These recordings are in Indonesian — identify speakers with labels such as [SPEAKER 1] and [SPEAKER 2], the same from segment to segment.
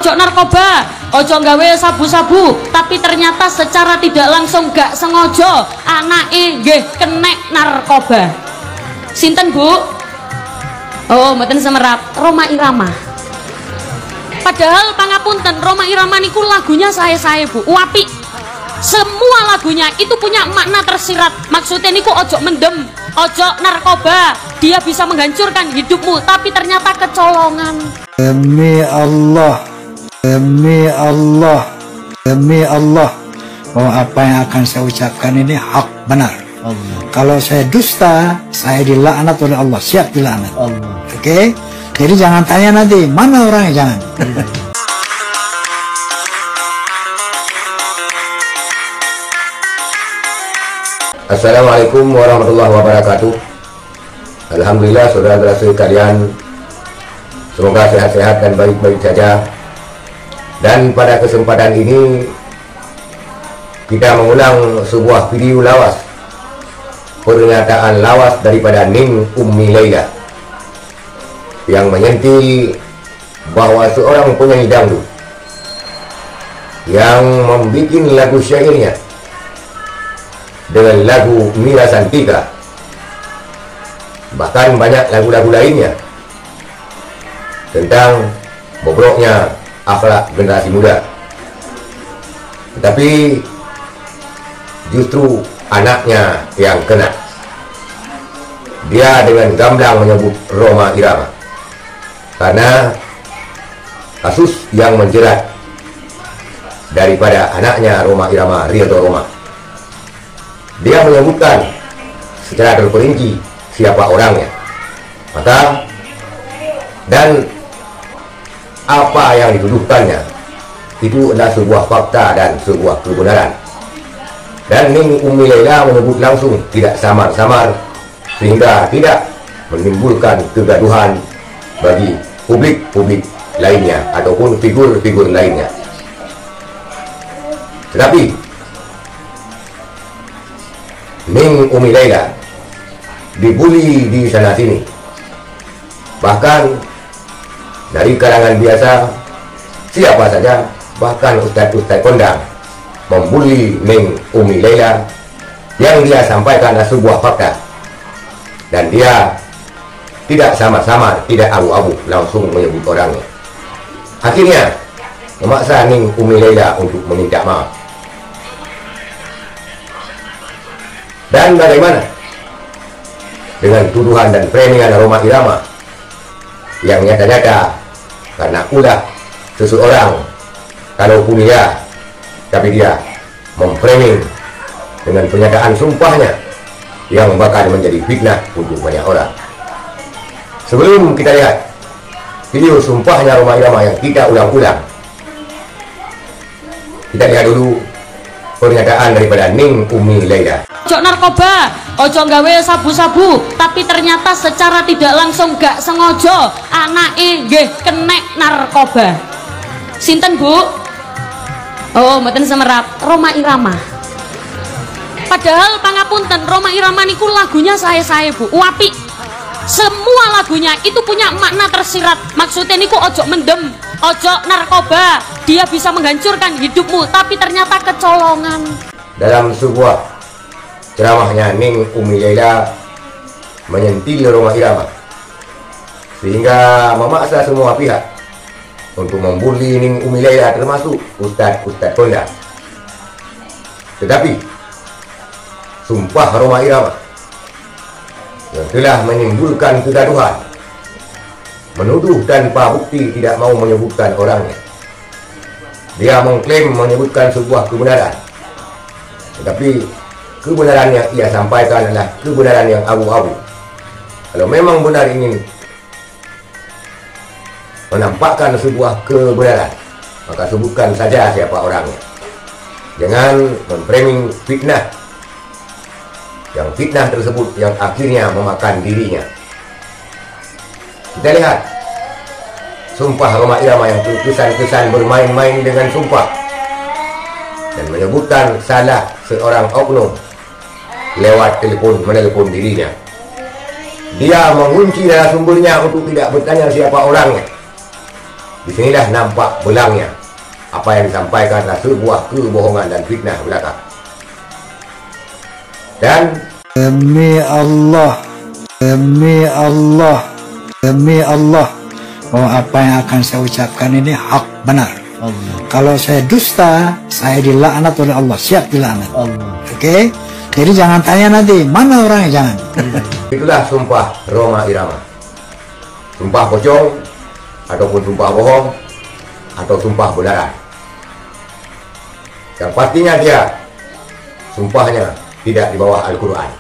[SPEAKER 1] Ojo narkoba, ojo gawe sabu-sabu, tapi ternyata secara tidak langsung gak sengaja anake nggih kenek narkoba. Sinten Bu? Oh, mboten semerap, Rhoma Irama. Padahal pangapunten, Rhoma Irama niku lagunya saya Bu, apik. Semua lagunya itu punya makna tersirat. Maksudnya niku ojo mendem, ojo narkoba, dia bisa menghancurkan hidupmu, tapi ternyata kecolongan.
[SPEAKER 2] Demi Allah, demi Allah, demi Allah, bahwa apa yang akan saya ucapkan ini hak benar. Kalau saya dusta, saya dilaknat oleh Allah, siap dilaknat. Oke? Jadi jangan tanya nanti mana orangnya, jangan.
[SPEAKER 3] Assalamualaikum warahmatullahi wabarakatuh. Alhamdulillah, saudara-saudara sekalian, semoga sehat-sehat dan baik-baik saja. Dan pada kesempatan ini kita mengulang sebuah video lawas, pernyataan lawas daripada Ning Ummi Laila yang menyentil bahwa seorang penyanyi dangdut yang membuat lagu syairnya dengan lagu Mira Santika, bahkan banyak lagu-lagu lainnya tentang bobroknya akhlak generasi muda, tetapi justru anaknya yang kena. Dia dengan gamblang menyebut Rhoma Irama karena kasus yang menjerat daripada anaknya Rhoma Irama, Ridho Rhoma. Dia menyebutkan secara terperinci siapa orangnya, maka dan apa yang dituduhkannya itu adalah sebuah fakta dan sebuah kebenaran. Dan Ning Ummi Laila menyebut langsung, tidak samar-samar, sehingga tidak menimbulkan kegaduhan bagi publik lainnya ataupun figur-figur lainnya. Tetapi Ning Ummi Laila dibully di sana sini, bahkan dari kalangan biasa, siapa saja, bahkan ustadz-ustadz kondang membuli Ning Ummi Laila. Yang dia sampaikan adalah sebuah fakta, dan dia tidak samar-samar, tidak abu-abu, langsung menyebut orangnya. Akhirnya memaksa Ning Ummi Laila untuk meminta maaf. Dan bagaimana dengan tuduhan dan framingan Rhoma Irama yang nyata-nyata karena ulah seseorang, kalaupun dia, tapi dia memframing dengan pernyataan sumpahnya yang bakal menjadi fitnah untuk banyak orang. Sebelum kita lihat video sumpahnya Rhoma Irama yang kita ulang-ulang, kita lihat dulu pernyataan daripada Ning Ummi Laila.
[SPEAKER 1] Ojo narkoba, ojo gawe sabu-sabu, tapi ternyata secara tidak langsung gak sengaja anake nggih kenek narkoba. Sinten Bu? Oh, mboten semerap, Rhoma Irama. Padahal pangapunten, Rhoma Irama niku lagunya saya Bu, apik. Semua lagunya itu punya makna tersirat. Maksudnya niku ojo mendem, ojo narkoba, dia bisa menghancurkan hidupmu, tapi ternyata kecolongan.
[SPEAKER 3] Dalam sebuah ceramahnya, Ning Ummi Laila menyentil Rhoma Irama sehingga memaksa semua pihak untuk membuli Ning Ummi Laila, termasuk ustadz-ustadz kondang. Tetapi sumpah Rhoma Irama yang telah menimbulkan kegaduhan, menuduh tanpa bukti, tidak mau menyebutkan orangnya. Dia mengklaim menyebutkan sebuah kebenaran, tetapi kebenaran yang ia sampaikan adalah kebenaran yang abu-abu. Kalau memang benar ingin menampakkan sebuah kebenaran, maka sebutkan saja siapa orangnya. Jangan memframing fitnah, yang fitnah tersebut yang akhirnya memakan dirinya. Kita lihat sumpah Rhoma Irama yang terkesan-kesan bermain-main dengan sumpah dan menyebutkan salah seorang oknum lewat menelpon dirinya. Dia mengunci narasumbernya untuk tidak bertanya siapa orangnya. Disinilah nampak belangnya apa yang disampaikan adalah sebuah kebohongan dan fitnah belaka. Dan
[SPEAKER 2] demi Allah, demi Allah, demi Allah, bahwa apa yang akan saya ucapkan ini hak benar. Kalau saya dusta, saya dilaknat oleh Allah, siap dilaknat. Oke? Jadi jangan tanya nanti mana orangnya, jangan.
[SPEAKER 3] itulah sumpah Roma Irama. Sumpah pocong, ataupun sumpah bohong, atau sumpah benaran. Yang pastinya dia sumpahnya tidak di bawah Al-Quran.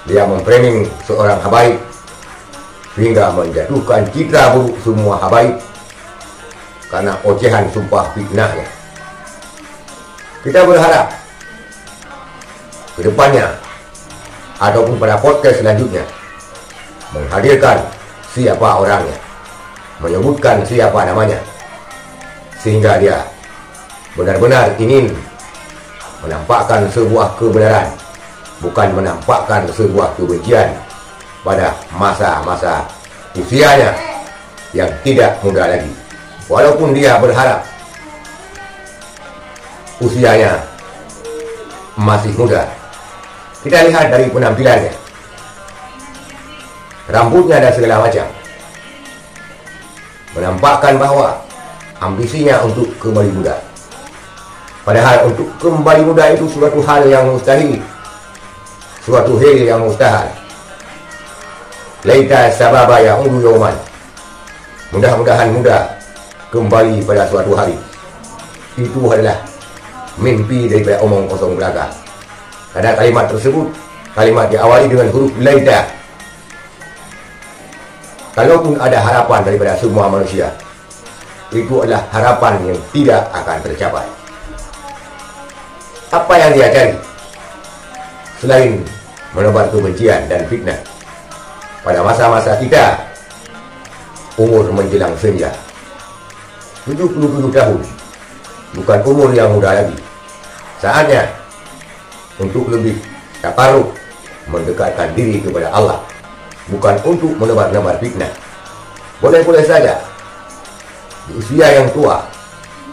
[SPEAKER 3] Dia memframing seorang habaib sehingga menjatuhkan citra buruk semua habaib karena ocehan sumpah fitnahnya. Kita berharap ke depannya ataupun pada podcast selanjutnya menghadirkan siapa orangnya, menyebutkan siapa namanya, sehingga dia benar-benar ingin menampakkan sebuah kebenaran, bukan menampakkan sebuah kebencian pada masa-masa usianya yang tidak muda lagi. Walaupun dia berharap usianya masih muda. Kita lihat dari penampilannya, rambutnya dan segala macam, menampakkan bahwa ambisinya untuk kembali muda. Padahal untuk kembali muda itu suatu hal yang mustahil, suatu hal yang mustahil. Laita sababa ya'udu yawman. Mudah-mudahan muda kembali pada suatu hari. Itu adalah mimpi daripada omong kosong belaka. Karena kalimat tersebut, kalimat diawali dengan huruf laita. Kalaupun ada harapan daripada semua manusia, itu adalah harapan yang tidak akan tercapai. Apa yang dia cari selain menebar kebencian dan fitnah pada masa-masa kita, umur menjelang senja, 77 tahun, bukan umur yang muda lagi. Saatnya untuk lebih takarrub, mendekatkan diri kepada Allah, bukan untuk menebar-nebar fitnah. Boleh-boleh saja di usia yang tua,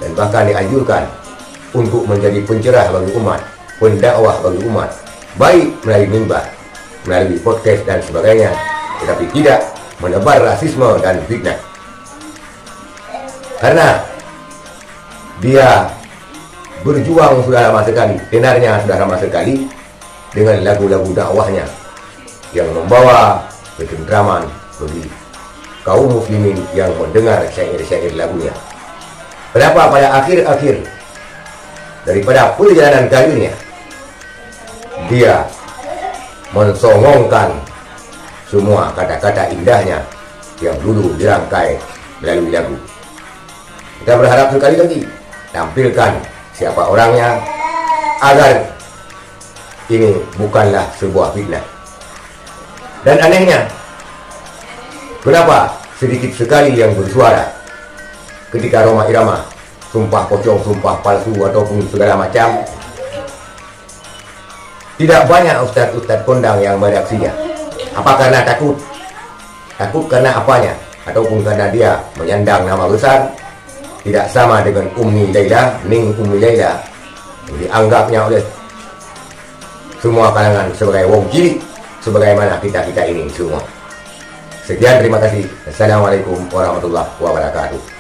[SPEAKER 3] dan bahkan dianjurkan untuk menjadi pencerah bagi umat, pendakwah bagi umat, baik melalui mimbar, melalui podcast dan sebagainya, tetapi tidak menebar rasisme dan fitnah. Karena dia berjuang sudah lama sekali, tenarnya sudah lama sekali, dengan lagu-lagu dakwahnya yang membawa ketentraman bagi kaum muslimin yang mendengar syair-syair lagunya. Kenapa pada akhir-akhir daripada perjalanan karirnya dia mensongongkan semua kata-kata indahnya yang dulu dirangkai melalui lagu? Kita berharap sekali lagi tampilkan siapa orangnya, agar ini bukanlah sebuah fitnah. Dan anehnya, kenapa sedikit sekali yang bersuara ketika Roma Irama sumpah pocong, sumpah palsu ataupun segala macam? Tidak banyak ustaz-ustaz kondang yang bereaksinya. Apa karena takut? Takut karena apanya? Ataupun karena dia menyandang nama besar, tidak sama dengan Ummi Laila, Ning Ummi Laila, yang dianggapnya oleh semua kalangan sebagai wong cilik, sebagaimana kita ini semua. Sekian, terima kasih. Assalamualaikum warahmatullahi wabarakatuh.